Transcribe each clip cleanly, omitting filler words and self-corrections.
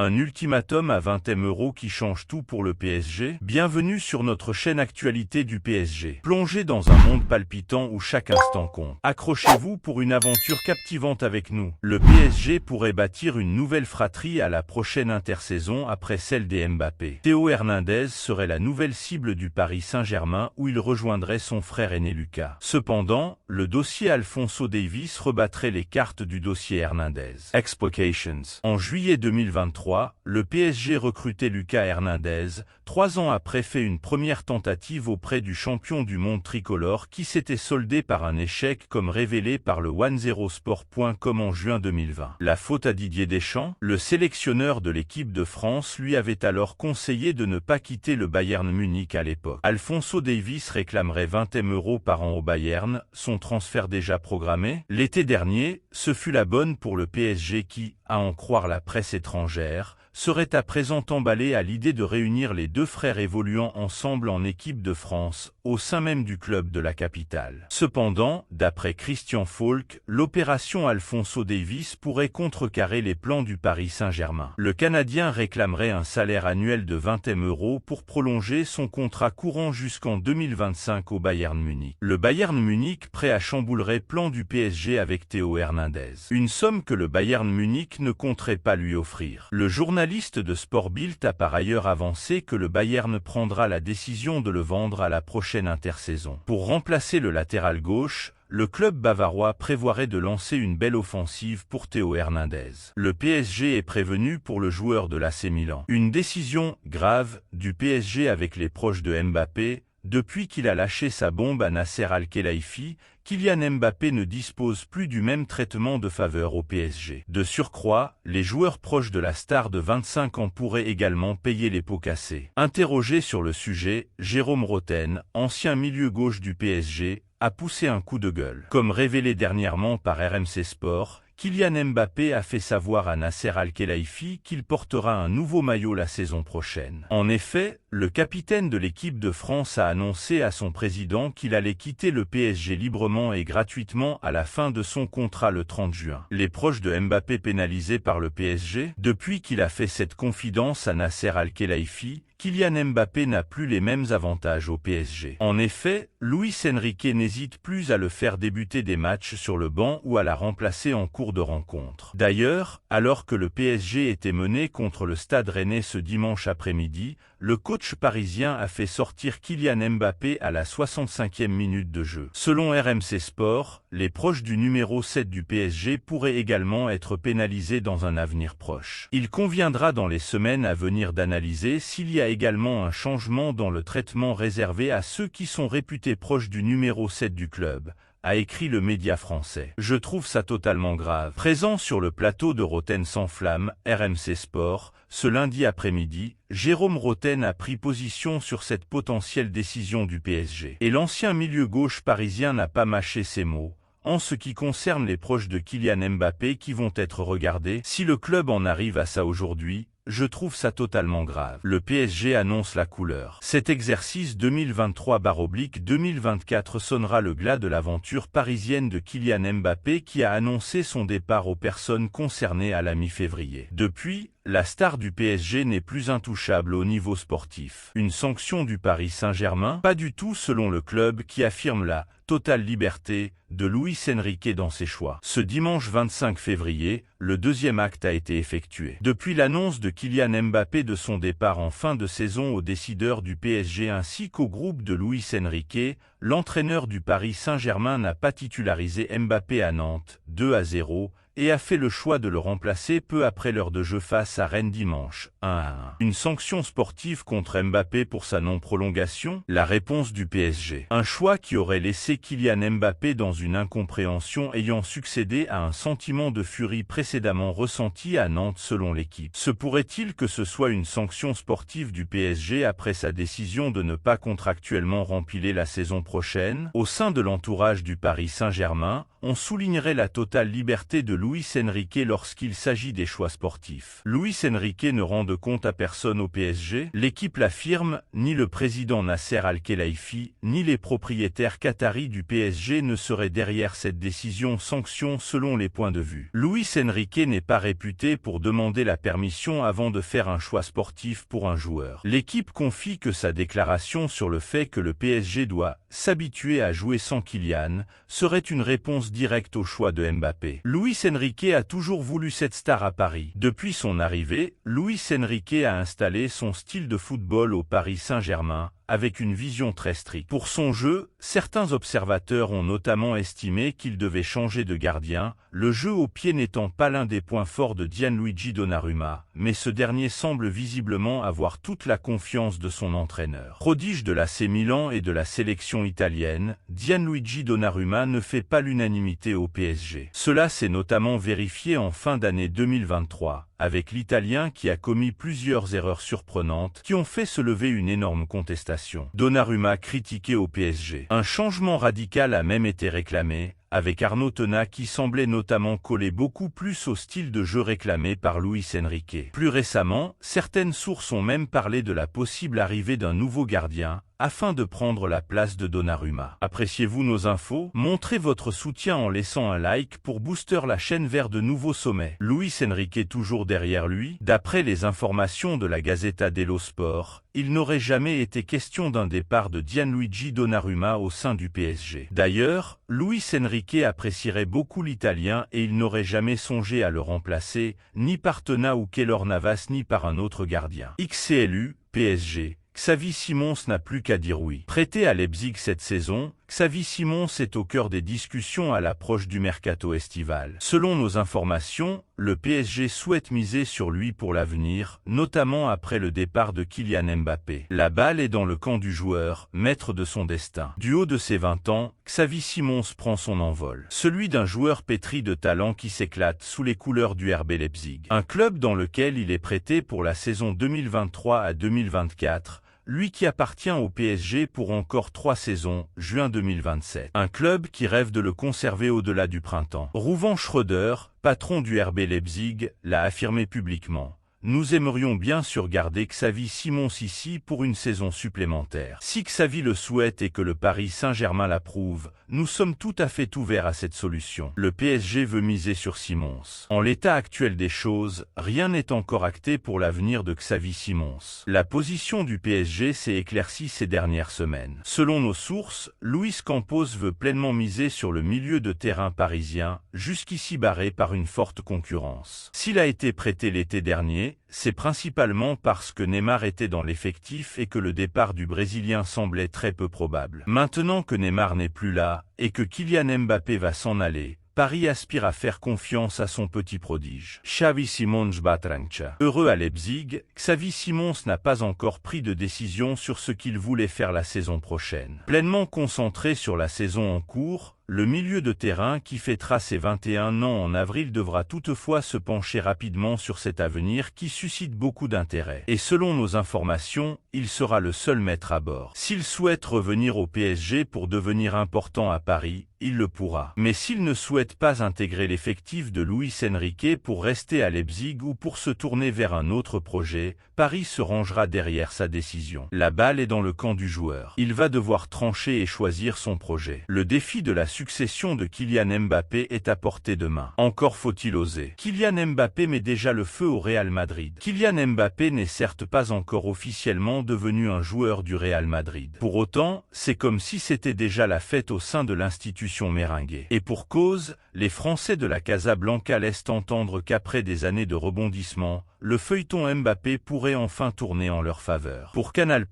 Un ultimatum à 20 € qui change tout pour le PSG? Bienvenue sur notre chaîne Actualité du PSG. Plongez dans un monde palpitant où chaque instant compte. Accrochez-vous pour une aventure captivante avec nous. Le PSG pourrait bâtir une nouvelle fratrie à la prochaine intersaison après celle des Mbappé. Théo Hernandez serait la nouvelle cible du Paris Saint-Germain où il rejoindrait son frère aîné Lucas. Cependant, le dossier Alphonso Davies rebattrait les cartes du dossier Hernandez. Explications. En juillet 2023, le PSG recrutait Lucas Hernandez, 3 ans après fait une première tentative auprès du champion du monde tricolore qui s'était soldé par un échec comme révélé par le 10sport.com en juin 2020. La faute à Didier Deschamps? Le sélectionneur de l'équipe de France lui avait alors conseillé de ne pas quitter le Bayern Munich à l'époque. Alphonso Davies réclamerait 20 € par an au Bayern, son transfert déjà programmé. L'été dernier, ce fut la bonne pour le PSG qui, à en croire la presse étrangère, serait à présent emballé à l'idée de réunir les deux frères évoluant ensemble en équipe de France, au sein même du club de la capitale.Cependant, d'après Christian Falk, l'opération Alphonso Davies pourrait contrecarrer les plans du Paris Saint-Germain. Le Canadien réclamerait un salaire annuel de 20 € pour prolonger son contrat courant jusqu'en 2025 au Bayern Munich. Le Bayern Munich prêt à chamboulerait plan du PSG avec Théo Hernandez. Une somme que le Bayern Munich ne compterait pas lui offrir. Le journaliste de Sport Bild a par ailleurs avancé que le Bayern prendra la décision de le vendre à la prochaine intersaison. Pour remplacer le latéral gauche, le club bavarois prévoirait de lancer une belle offensive pour Théo Hernandez. Le PSG est prévenu pour le joueur de l'AC Milan. Une décision grave du PSG avec les proches de Mbappé. Depuis qu'il a lâché sa bombe à Nasser Al-Khelaifi, Kylian Mbappé ne dispose plus du même traitement de faveur au PSG. De surcroît, les joueurs proches de la star de 25 ans pourraient également payer les pots cassés. Interrogé sur le sujet, Jérôme Roten, ancien milieu gauche du PSG, a poussé un coup de gueule. Comme révélé dernièrement par RMC Sport, Kylian Mbappé a fait savoir à Nasser Al-Khelaifi qu'il portera un nouveau maillot la saison prochaine. En effet, le capitaine de l'équipe de France a annoncé à son président qu'il allait quitter le PSG librement et gratuitement à la fin de son contrat le 30 juin. Les proches de Mbappé pénalisés par le PSG? Depuis qu'il a fait cette confidence à Nasser Al-Khelaifi, Kylian Mbappé n'a plus les mêmes avantages au PSG. En effet, Luis Enrique n'hésite plus à le faire débuter des matchs sur le banc ou à la remplacer en cours de rencontre. D'ailleurs, alors que le PSG était mené contre le Stade Rennais ce dimanche après-midi, le coach parisien a fait sortir Kylian Mbappé à la 65e minute de jeu. Selon RMC Sport, les proches du numéro 7 du PSG pourraient également être pénalisés dans un avenir proche. Il conviendra dans les semaines à venir d'analyser s'il y a également un changement dans le traitement réservé à ceux qui sont réputés proches du numéro 7 du club, a écrit le média français. Je trouve ça totalement grave. Présent sur le plateau de Roten sans flamme, RMC Sport, ce lundi après-midi, Jérôme Roten a pris position sur cette potentielle décision du PSG. Et l'ancien milieu gauche parisien n'a pas mâché ses mots. En ce qui concerne les proches de Kylian Mbappé qui vont être regardés, si le club en arrive à ça aujourd'hui, je trouve ça totalement grave. Le PSG annonce la couleur. Cet exercice 2023/2024 sonnera le glas de l'aventure parisienne de Kylian Mbappé qui a annoncé son départ aux personnes concernées à la mi-février. Depuis, la star du PSG n'est plus intouchable au niveau sportif. Une sanction du Paris Saint-Germain? Pas du tout selon le club qui affirme la totale liberté de Luis Enrique dans ses choix. Ce dimanche 25 février, le deuxième acte a été effectué. Depuis l'annonce de Kylian Mbappé de son départ en fin de saison aux décideurs du PSG ainsi qu'au groupe de Luis Enrique, l'entraîneur du Paris Saint-Germain n'a pas titularisé Mbappé à Nantes, 2-0, et a fait le choix de le remplacer peu après l'heure de jeu face à Rennes dimanche, 1-1. Une sanction sportive contre Mbappé pour sa non-prolongation? La réponse du PSG. Un choix qui aurait laissé Kylian Mbappé dans une incompréhension ayant succédé à un sentiment de furie précédemment ressenti à Nantes selon l'équipe. Se pourrait-il que ce soit une sanction sportive du PSG après sa décision de ne pas contractuellement remplir la saison prochaine? Au sein de l'entourage du Paris Saint-Germain, on soulignerait la totale liberté de Luis Enrique lorsqu'il s'agit des choix sportifs. Luis Enrique ne rend de compte à personne au PSG, l'équipe l'affirme, ni le président Nasser Al-Khelaifi, ni les propriétaires qataris du PSG ne seraient derrière cette décision sanction selon les points de vue. Luis Enrique n'est pas réputé pour demander la permission avant de faire un choix sportif pour un joueur. L'équipe confie que sa déclaration sur le fait que le PSG doit s'habituer à jouer sans Kylian serait une réponse directe au choix de Mbappé. Luis Enrique a toujours voulu cette star à Paris. Depuis son arrivée, Luis Enrique a installé son style de football au Paris Saint-Germain, avec une vision très stricte. Pour son jeu, certains observateurs ont notamment estimé qu'il devait changer de gardien, le jeu au pied n'étant pas l'un des points forts de Gianluigi Donnarumma, mais ce dernier semble visiblement avoir toute la confiance de son entraîneur. Prodige de l'AC Milan et de la sélection italienne, Gianluigi Donnarumma ne fait pas l'unanimité au PSG. Cela s'est notamment vérifié en fin d'année 2023. Avec l'Italien qui a commis plusieurs erreurs surprenantes qui ont fait se lever une énorme contestation. Donnarumma critiqué au PSG. Un changement radical a même été réclamé, avec Arnaud Tena qui semblait notamment coller beaucoup plus au style de jeu réclamé par Luis Enrique. Plus récemment, certaines sources ont même parlé de la possible arrivée d'un nouveau gardien, afin de prendre la place de Donnarumma. Appréciez-vous nos infos? Montrez votre soutien en laissant un like pour booster la chaîne vers de nouveaux sommets. Luis Enrique toujours derrière lui? D'après les informations de la Gazzetta dello Sport, il n'aurait jamais été question d'un départ de Gianluigi Donnarumma au sein du PSG. D'ailleurs, Luis Enrique apprécierait beaucoup l'Italien et il n'aurait jamais songé à le remplacer, ni par Tena ou Keylor Navas ni par un autre gardien. XCLU, PSG. Xavi Simons n'a plus qu'à dire oui. Prêté à Leipzig cette saison, Xavi Simons est au cœur des discussions à l'approche du mercato estival. Selon nos informations, le PSG souhaite miser sur lui pour l'avenir, notamment après le départ de Kylian Mbappé. La balle est dans le camp du joueur, maître de son destin. Du haut de ses 20 ans, Xavi Simons prend son envol. Celui d'un joueur pétri de talent qui s'éclate sous les couleurs du RB Leipzig. Un club dans lequel il est prêté pour la saison 2023 à 2024, lui qui appartient au PSG pour encore 3 saisons, juin 2027. Un club qui rêve de le conserver au-delà du printemps. Rouven Schröder, patron du RB Leipzig, l'a affirmé publiquement. Nous aimerions bien sûr garder Xavi Simons ici pour une saison supplémentaire. Si Xavi le souhaite et que le Paris Saint-Germain l'approuve, nous sommes tout à fait ouverts à cette solution. Le PSG veut miser sur Simons. En l'état actuel des choses, rien n'est encore acté pour l'avenir de Xavi Simons. La position du PSG s'est éclaircie ces dernières semaines. Selon nos sources, Luis Campos veut pleinement miser sur le milieu de terrain parisien, jusqu'ici barré par une forte concurrence. S'il a été prêté l'été dernier, c'est principalement parce que Neymar était dans l'effectif et que le départ du Brésilien semblait très peu probable. Maintenant que Neymar n'est plus là, et que Kylian Mbappé va s'en aller, Paris aspire à faire confiance à son petit prodige. Xavi Simons Batrancha. Heureux à Leipzig, Xavi Simons n'a pas encore pris de décision sur ce qu'il voulait faire la saison prochaine. Pleinement concentré sur la saison en cours, le milieu de terrain qui fêtera ses 21 ans en avril devra toutefois se pencher rapidement sur cet avenir qui suscite beaucoup d'intérêt. Et selon nos informations, il sera le seul maître à bord. S'il souhaite revenir au PSG pour devenir important à Paris, il le pourra. Mais s'il ne souhaite pas intégrer l'effectif de Luis Enrique pour rester à Leipzig ou pour se tourner vers un autre projet, Paris se rangera derrière sa décision. La balle est dans le camp du joueur. Il va devoir trancher et choisir son projet. Le défi de la succession de Kylian Mbappé est à portée de main. Encore faut-il oser. Kylian Mbappé met déjà le feu au Real Madrid. Kylian Mbappé n'est certes pas encore officiellement devenu un joueur du Real Madrid. Pour autant, c'est comme si c'était déjà la fête au sein de l'institution méringuée. Et pour cause, les Français de la Casablanca laissent entendre qu'après des années de rebondissement, le feuilleton Mbappé pourrait enfin tourner en leur faveur. Pour Canal+,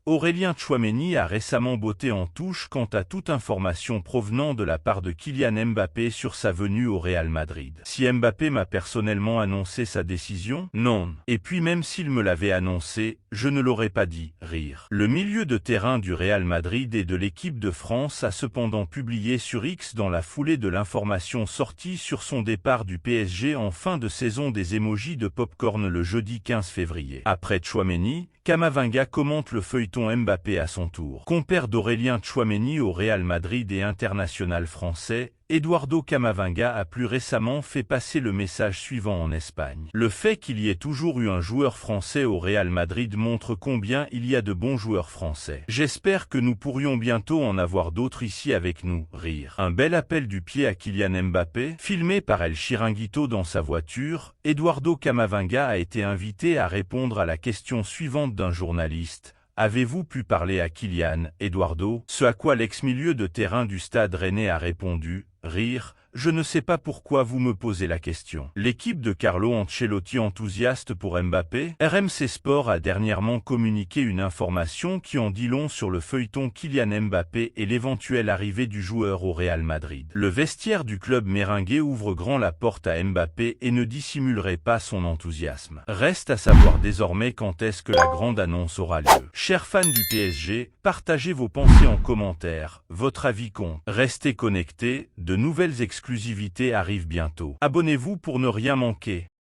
Aurélien Tchouaméni a récemment botté en touche quant à toute information provenant de la part de Kylian Mbappé sur sa venue au Real Madrid. Si Mbappé m'a personnellement annoncé sa décision, non. Et puis même s'il me l'avait annoncé, je ne l'aurais pas dit, rire. Le milieu de terrain du Real Madrid et de l'équipe de France a cependant publié sur X dans la foulée de l'information sortie sur son départ du PSG en fin de saison des émojis de popcorn le jeudi 15 février. Après Tchouaméni, Kamavinga commente le feuilleton Mbappé à son tour. Compère d'Aurélien Tchouaméni au Real Madrid et international français, Eduardo Camavinga a plus récemment fait passer le message suivant en Espagne. Le fait qu'il y ait toujours eu un joueur français au Real Madrid montre combien il y a de bons joueurs français. J'espère que nous pourrions bientôt en avoir d'autres ici avec nous. Rire. Un bel appel du pied à Kylian Mbappé, filmé par El Chiringuito dans sa voiture. Eduardo Camavinga a été invité à répondre à la question suivante d'un journaliste. Avez-vous pu parler à Kylian, Eduardo? Ce à quoi l'ex-milieu de terrain du Stade Rennais a répondu, rire, je ne sais pas pourquoi vous me posez la question. L'équipe de Carlo Ancelotti enthousiaste pour Mbappé, RMC Sport a dernièrement communiqué une information qui en dit long sur le feuilleton Kylian Mbappé et l'éventuelle arrivée du joueur au Real Madrid. Le vestiaire du club merengue ouvre grand la porte à Mbappé et ne dissimulerait pas son enthousiasme. Reste à savoir désormais quand est-ce que la grande annonce aura lieu. Chers fans du PSG, partagez vos pensées en commentaire, votre avis compte. Restez connectés, de nouvelles exclusivités arrivent bientôt. Abonnez-vous pour ne rien manquer.